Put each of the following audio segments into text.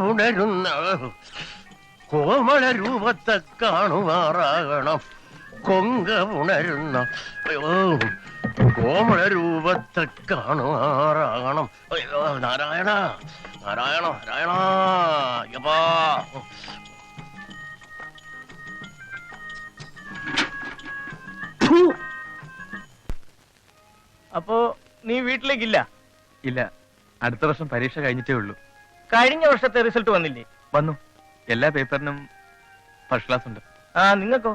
പുണരുന്ന കോമള രൂപത്തെ കാണുമാറാകണം. കൊങ്ക പുണരുന്ന കോമള രൂപത്തെ കാണുമാറാകണം. അയ്യോ നാരായണ നാരായണ നാരായണ. യപ്പാ അപ്പോ നീ വീട്ടിലേക്കില്ല? ഇല്ല, അടുത്ത വർഷം പരീക്ഷ കഴിഞ്ഞിട്ടേ ഉള്ളൂ. കഴിഞ്ഞ വർഷത്തെ റിസൾട്ട് വന്നില്ലേ? വന്നു. എല്ലാ പേപ്പറിനും ഫസ്റ്റ് ക്ലാസ് ഉണ്ട്. ആ നിങ്ങൾക്കോ?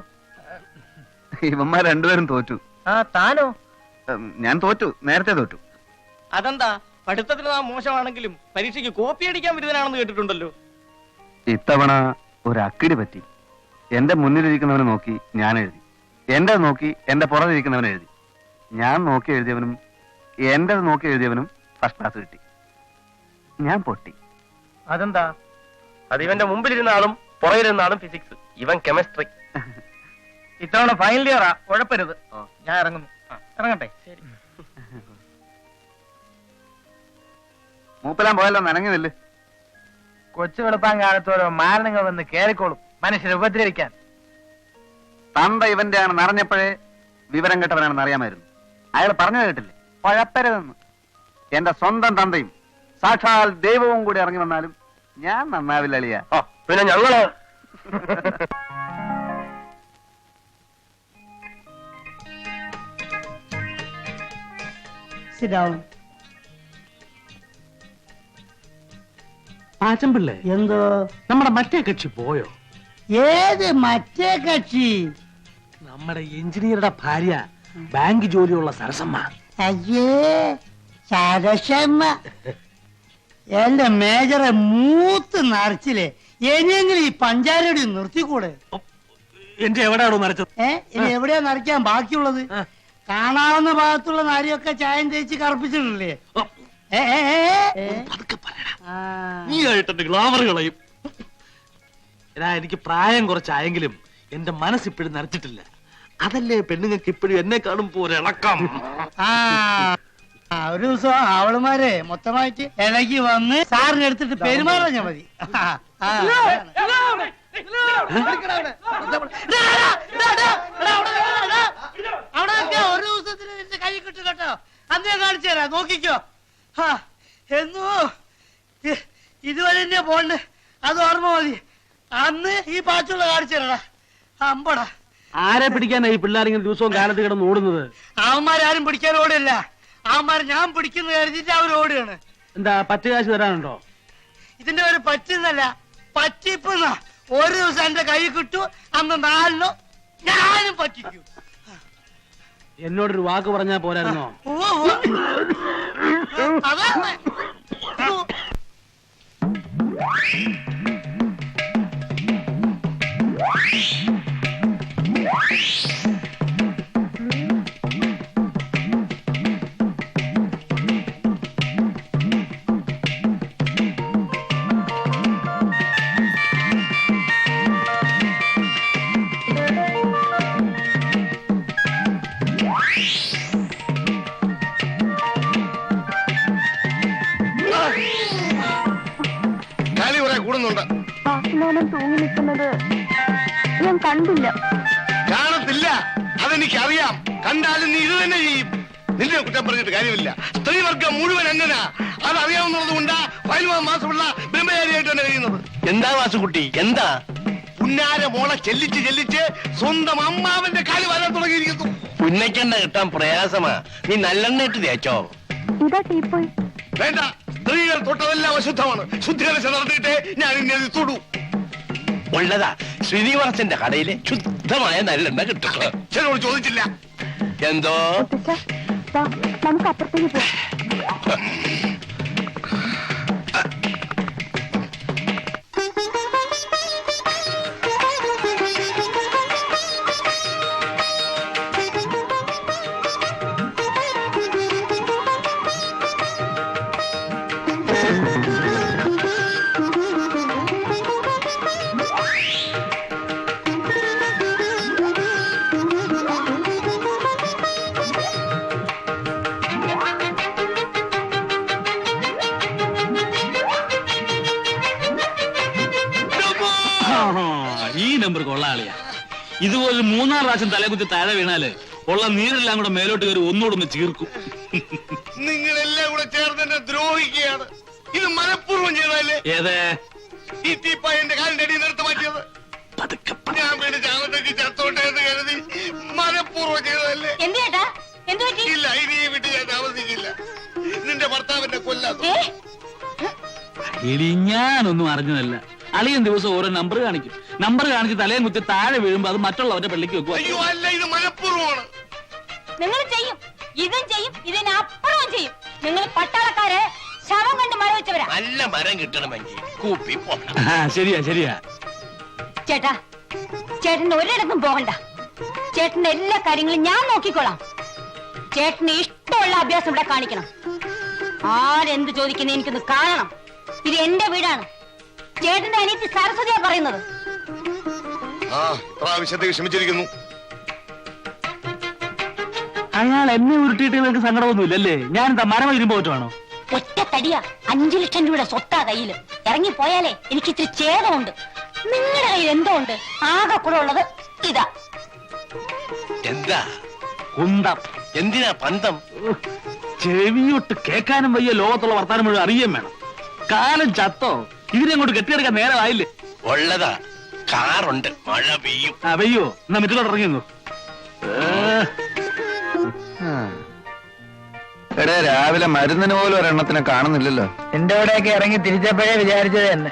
ഇവന്മാർ രണ്ടുപേരും തോറ്റു. ആ താനോ? ഞാൻ തോറ്റു, നേരത്തെ തോറ്റു. അതെന്താ? പഠിത്തത്തിൽ നാം മോശമാണെങ്കിലും പരീക്ഷയ്ക്ക് കോപ്പി അടിക്കാൻ വിരുദ്ധനാണെന്ന് കേട്ടിട്ടുണ്ടല്ലോ. ഇത്തവണ ഒരു അക്കിടി പറ്റി. എന്റെ മുന്നിലിരിക്കുന്നവനെ നോക്കി ഞാൻ എഴുതി, എന്റെ നോക്കി എന്റെ പുറകിരിക്കുന്നവൻ എഴുതി. ഞാൻ നോക്കി എഴുതിയവനും എന്റേത് നോക്കി എഴുതിയവനും ഫസ്റ്റ് ക്ലാസ് കിട്ടി. ഞാൻ പൊട്ടി. അതെന്താ? അത് ഇവന്റെ മുമ്പിലിരുന്ന ആളും പുറകിലിരുന്ന ആളും ഫിസിക്സ്, ഇവൻ കെമിസ്ട്രി. ഇത്തവണ ഫൈനൽ ഇയറാ, ഉഴപ്പരുത്. ഞാൻ ഇറങ്ങുന്നു. ഇറങ്ങട്ടെ? ശരി. മൂപ്പലാൻ പോയല്ലോ, നനങ്ങുന്നില്ല. കൊച്ചു വെളുപ്പാൻ കാലത്തോരോ മാരണങ്ങൾ വന്ന് കേറിക്കോളും മനുഷ്യരെ ഉപദ്രവിക്കാൻ. തന്ത ഇവന്റെ ആണ് നിറഞ്ഞപ്പോഴേ വിവരം കെട്ടവനാണെന്ന് അറിയാമായിരുന്നു. അയാൾ പറഞ്ഞു കേട്ടില്ലേ, കുഴപ്പരുതെന്ന്. എന്റെ സ്വന്തം തന്തയും സാക്ഷാൽ ദൈവവും കൂടി ഇറങ്ങി വന്നാലും ഞാൻ നന്നാവില്ല അളിയ. പിന്നെ ഞങ്ങള് ആച്ചമ്പിള്ളേ, എന്തോ നമ്മുടെ മറ്റേ കക്ഷി പോയോ? ഏത് മറ്റേ കക്ഷി? നമ്മുടെ എഞ്ചിനീയറുടെ ഭാര്യ, ബാങ്ക് ജോലിയുള്ള സരസമ്മ. അയ്യേ സരസമ്മ, എന്റെ മേജറെ മൂത്ത് നിറച്ചില്ലേ. ഇനിയെങ്കിലും ഈ പഞ്ചാരടി നിർത്തിക്കൂടെ? എന്റെ എവിടെയാണോ നരച്ചത്? ഇനി എവിടെയാ നിറയ്ക്കാൻ ബാക്കിയുള്ളത്? കാണാവുന്ന ഭാഗത്തുള്ള നാരിയൊക്കെ ചായം തേച്ച് കറുപ്പിച്ചിട്ടില്ലേ? നീ ആയിട്ടെന്റെ ഗ്ലാമർ കളയും. എനിക്ക് പ്രായം കുറച്ചായെങ്കിലും എന്റെ മനസ്സിപ്പോഴും നരച്ചിട്ടില്ല. അതല്ലേ പെണ്ണുങ്ങൾക്ക് ഇപ്പോഴും എന്നെ കാണുമ്പോ ഒരിളക്കം. ഒരു ദിവസം അവളുമാരെ മൊത്തമായിട്ട് ഇളകി വന്ന് സാറിന് എടുത്തിട്ട് പെരുമാറാഞ്ഞാ മതി. ഒരു ദിവസത്തിന് എന്റെ കൈ കിട്ടും കേട്ടോ. അന്നേ കാണിച്ചു തരാം, നോക്കിക്കോ. എന്നോ ഇതുവരെ എന്നെ പോണ്ട്, അത് ഓർമ്മ മതി. അന്ന് ഈ പാച്ചുള്ള കാണിച്ചു തരടാ. അമ്പടാ, ആരെ പിടിക്കാനാ ഈ പിള്ളേരിങ്ങനെ ദിവസവും കാലത്ത് കിടന്ന് ഓടുന്നത്? അവന്മാരാരും പിടിക്കാൻ ഓടില്ല. അവന്മാർ ഞാൻ പിടിക്കുന്ന കരുതിട്ട് അവർ ഓടുകയാണ്. എന്താ പറ്റുകാശ് തരാനുണ്ടോ? ഇതിന്റെ ഒരു പറ്റുന്നല്ല, പറ്റിപ്പുന്ന. ഒരു ദിവസം എന്റെ കൈ കിട്ടു, അന്ന് 4 ഞാനും പറ്റിക്കും. എന്നോടൊരു വാക്ക് പറഞ്ഞാ പോരായിരുന്നോ? അതെ. തൂങ്ങി നിൽക്കുന്നത് ഞാൻ കണ്ടില്ല. കാണത്തില്ല, അതെനിക്കറിയാം. കണ്ടാലും നീ ഇത് തന്നെ ചെയ്യും. നിന്നെ കുറ്റം പറഞ്ഞിട്ട് കാര്യമില്ല. സ്ത്രീവർഗം മുഴുവൻ അങ്ങനെ അതറിയാവുന്നത് കൊണ്ടാ 15 മാസമുള്ള ബ്രഹ്മചാരിയായിട്ട് തന്നെ കഴിയുന്നത്. എന്താ വാസുകുട്ടി, എന്താ? പുന്നാര മോളെ ചെല്ലിച്ച് ചെല്ലിച്ച് സ്വന്തം അമ്മാവന്റെ കാല് വരാൻ തുടങ്ങിയിരിക്കുന്നു. പുന്നയ്ക്കെണ്ണ കിട്ടാൻ പ്രയാസമാ. നീ നല്ലെണ്ണ ഇട്ട് തേച്ചോ? ഇതാ ടീപ്പോയി. വേണ്ട, സ്ത്രീകൾ തൊട്ടതെല്ലാം അശുദ്ധമാണ്. ശുദ്ധികലശ നടത്തിയിട്ടേ ഞാൻ ഇന്നെ തൊടൂ. ഉള്ളതാ, ശ്രീനിവാസന്റെ കടയിലെ ശുദ്ധമായ നല്ലെണ്ണ കിട്ടും. ചിലരോട് ചോദിച്ചില്ല. എന്തോ നമുക്ക് അപ്പുറത്തേക്ക് പോവാം. ഈ നമ്പർ കൊള്ളാളിയാ. ഇതുപോലെ 3-4 പ്രാവശ്യം തലകുത്തി താഴെ വീണാല് ഉള്ള നീരെല്ലാം കൂടെ മേലോട്ട് കയറി ഒന്നുകൂടെ ചീർക്കും. നിങ്ങളെല്ലാം കൂടെ ചേർന്ന് എന്നെ ദ്രോഹിക്കുകയാണ്. ഇത് മനഃപൂർവ്വം ചെയ്തല്ലേ? ഏതേ ഈ തീപ്പായ എന്റെ കാലിന്റെ അടിയിൽ നിർത്തി മാറ്റിയത് ഞാൻ വേണ്ടി ചാവത്തേക്ക് ചത്തോട്ടെ എന്ന് കരുതി മനഃപൂർവ്വം ചെയ്തതല്ലേ? ഇല്ല, ഇനി ഈ വീട്ടിൽ ഞാൻ താമസിക്കില്ല. നിന്റെ ഭർത്താവിന്റെ കൊല്ലാതെ. എടി ഞാനൊന്നും അറിഞ്ഞതല്ല. അളിയൻ ദിവസം ഓരോ നമ്പർ കാണിക്കും. നമ്പർ കാണിച്ച് തലയും കുത്തി താഴെ വീഴുമ്പോ അത് മറ്റുള്ളവരുടെ പള്ളിക്ക് വെക്കുക. അയ്യോ അല്ല, ഇത് മനഃപൂർവ്വമാണ്. നിങ്ങൾ ചെയ്യും, ഇതും ചെയ്യും, ഇതിനപ്പുറവും ചെയ്യും. നിങ്ങൾ പട്ടാളക്കാര് ശവം കണ്ട് മരം വെച്ചവരാ. നല്ല മരം കിട്ടണമെങ്കിൽ കൂപ്പി പോകണം. ശരിയാ ശരിയാ. ചേട്ടാ, ചേട്ടന് ഒരിടത്തും പോകണ്ട. ചേട്ടന്റെ എല്ലാ കാര്യങ്ങളും ഞാൻ നോക്കിക്കോളാം. ചേട്ടന് ഇഷ്ടമുള്ള അഭ്യാസം ഇവിടെ കാണിക്കണം. ആരെന്ത് ചോദിക്കുന്ന എനിക്കൊന്ന് കാണണം. ഇത് എന്റെ വീടാണ്. ചേട്ടന്റെ അനിയത്തി സരസ്വതിയാ പറയുന്നത്. പ്രാവശ്യത്തെ ക്ഷമിച്ചിരിക്കുന്നു. അയാൾ എന്നെ ഉരുട്ടിയിട്ട് നിങ്ങൾക്ക് സങ്കടമൊന്നുമില്ലല്ലേ? ഞാൻ എന്താ മരം ഇരുമ്പോ പറ്റുവാണോ? ഒറ്റ തടിയാ. 5 ലക്ഷം രൂപയുടെ സ്വത്താ കയ്യില്. ഇറങ്ങിപ്പോയാലേ എനിക്ക് ഇത്തിരി ഛേദമുണ്ട്. നിങ്ങളുടെ കയ്യിൽ എന്തോ ഉണ്ട്. ആകെ കൂടെ ഉള്ളത് ഇതാ. എന്താ കുന്തം. എന്തിനാ പന്തം? ചെവിയൊട്ട് കേൾക്കാനും വയ്യ. ലോകത്തുള്ള വർത്താനം മുഴുവൻ അറിയാൻ വേണം. കാലം ചത്തോ? ഇതിനെ അങ്ങോട്ട് കെട്ടിയെടുക്കാൻ നേരമായില്ലേ? ഉള്ളതാ. കാറുണ്ട്, മഴ പെയ്യും. പെയ്യോ? എന്നാ മറ്റുള്ളവർ ഇറങ്ങിയെന്നു. എടേ, രാവിലെ മരുന്നിന് പോലും ഒരെണ്ണത്തിനെ കാണുന്നില്ലല്ലോ. എന്റെ അവിടെയൊക്കെ ഇറങ്ങി തിരിച്ചപ്പോഴേ വിചാരിച്ചത് തന്നെ.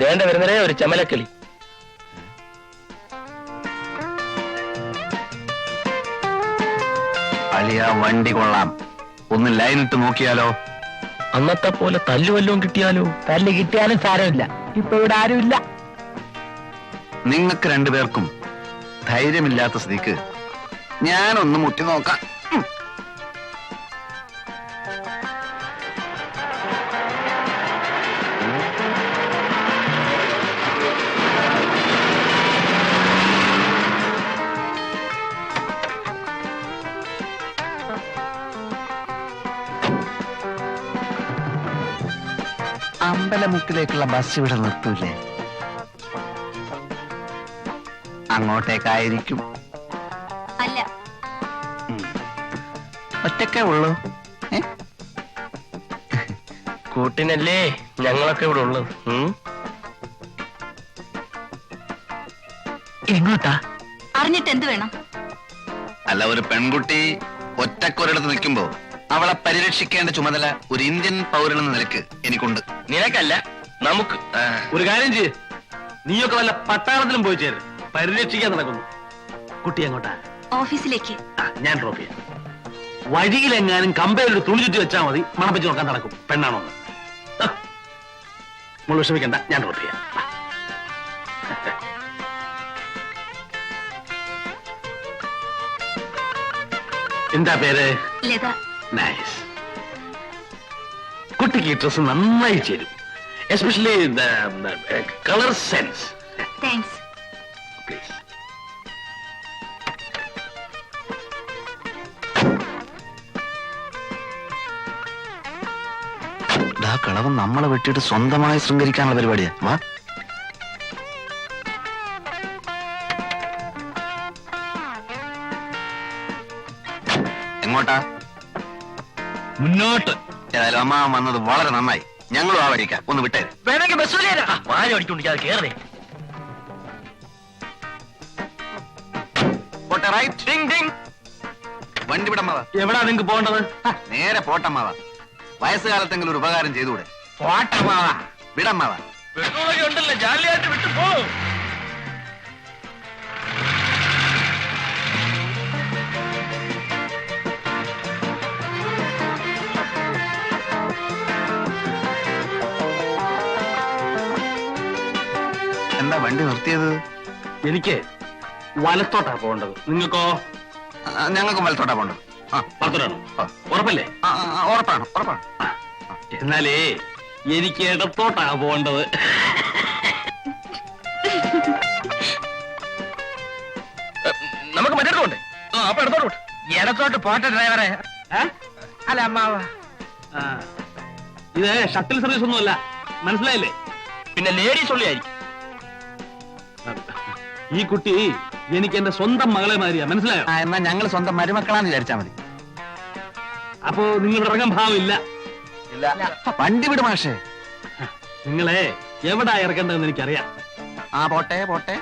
ദേണ്ട വരുന്നതേ ഒരു ചമലക്കിളി. അളിയ, വണ്ടി കൊള്ളാം. ഒന്ന് ലൈനിട്ട് നോക്കിയാലോ? അന്നത്തെ പോലെ തല്ലുവല്ലവും കിട്ടിയാലോ? തല്ല് കിട്ടിയാലും സാരമില്ല. ഇപ്പൊ ഇവിടെ ആരുമില്ല. നിങ്ങൾക്ക് രണ്ടുപേർക്കും ധൈര്യമില്ലാത്ത സ്ഥിതിക്ക് ഞാനൊന്ന് മുട്ടി നോക്കാം. അമ്പലമുക്കിലേക്കുള്ള ബസ് ഇവിടെ നിർത്തൂലേ? അങ്ങോട്ടേക്കായിരിക്കും. അല്ല, ഒറ്റക്കേ ഉള്ളൂ. കൂട്ടിനല്ലേ ഞങ്ങളൊക്കെ ഇവിടെ ഉള്ളത്. എങ്ങോട്ടാ? അറിഞ്ഞിട്ട് എന്ത് വേണം? അല്ല, ഒരു പെൺകുട്ടി ഒറ്റക്കൊരിടത്ത് നിൽക്കുമ്പോ അവളെ പരിരക്ഷിക്കേണ്ട ചുമതല ഒരു ഇന്ത്യൻ പൗരനെന്ന നിലക്ക് എനിക്കുണ്ട്. നിനക്കല്ല, നമുക്ക്. ഒരു കാര്യം ചെയ്യ്. നീയൊക്കെ വല്ല പട്ടാളത്തിലും പോയി ചേരും. പരിരക്ഷിക്കാൻ നടക്കുന്നു. കുട്ടി എങ്ങോട്ടാ? ഓഫീസിലേക്ക്. ഞാൻ ഡ്രോപ്പ് ചെയ്യാം. വഴിയിലെങ്ങാനും കമ്പയിലൊരു തുണി ചുറ്റി വെച്ചാൽ മതി. മണപ്പിച്ച് നോക്കാൻ നടക്കും. പെണ്ണാണോ? നമ്മൾ വിഷമിക്കണ്ട, ഞാൻ ഡ്രോപ്പ് ചെയ്യാം. എന്താ പേര്? ലത. നൈസ്. കുട്ടിക്ക് ഈ ഡ്രസ് നന്നായി ചേരും. Especially colour sense. Thanks. Please. കളവൻ നമ്മളെ വെട്ടിയിട്ട് സ്വന്തമായി ശൃംഗരിക്കാനുള്ള പരിപാടിയാ. വാ. എങ്ങോട്ടാ? മുന്നോട്ട്. ഏതായാലും അമ്മ വന്നത് വളരെ നന്നായി. ഞങ്ങളും ആ വഴിക്കാം. ഒന്ന് വിട്ടേര്. വേണമെങ്കിൽ ബസ് വാഴ ഓടിക്കൊണ്ടിരിക്കാതെ കേറേ. പോട്ടെ, റൈറ്റ്. വണ്ടി വിടമ്മാവാ. എവിടാ നിങ്ങക്ക് പോകേണ്ടത്? നേരെ പോട്ടമ്മാവാ. വയസ്സുകാലത്തെങ്കിലും ഒരു ഉപകാരം ചെയ്തുകൂടെ? പോട്ടമാവാ. വിടമ്മാവാ. പെട്രോളൊക്കെ ഉണ്ടല്ലോ, ജാലിയായിട്ട് വിട്ടു പോ. എന്താ വണ്ടി നിർത്തിയത്? എനിക്ക് വലത്തോട്ടാ പോകേണ്ടത്. നിങ്ങൾക്കോ? ഞങ്ങൾക്കും വലത്തോട്ടാ പോണ്ടത്. വലത്തോട്ടാണോ? ഉറപ്പല്ലേ? ഉറപ്പാണ്, ഉറപ്പാണ്. എന്നാലേ എനിക്ക് ഇടത്തോട്ടാ പോകേണ്ടത്. നമുക്ക് മറ്റേ അപ്പൊ എടുത്തോട്ട് ഇടത്തോട്ട് പോട്ടെ ഡ്രൈവറെ. അല്ല അമ്മാവ, ഇത് ഷട്ടിൽ സർവീസ് ഒന്നുമല്ല, മനസ്സിലായില്ലേ? പിന്നെ ലേഡീസ് ഉള്ളിയായിരിക്കും. ഈ കുട്ടി എനിക്ക് എന്റെ സ്വന്തം മകളെ മാതിരിയാ, മനസ്സിലായോ? ആ എന്നാ ഞങ്ങൾ സ്വന്തം മരുമക്കളാന്ന് വിചാരിച്ചാ മതി. അപ്പോ നിങ്ങൾ ഇറങ്ങാൻ ഭാവമില്ല. വണ്ടി വിട് മാഷേ. നിങ്ങളെ എവിടാ ഇറക്കേണ്ടതെന്ന് എനിക്കറിയാം. ആ പോട്ടെ പോട്ടെ.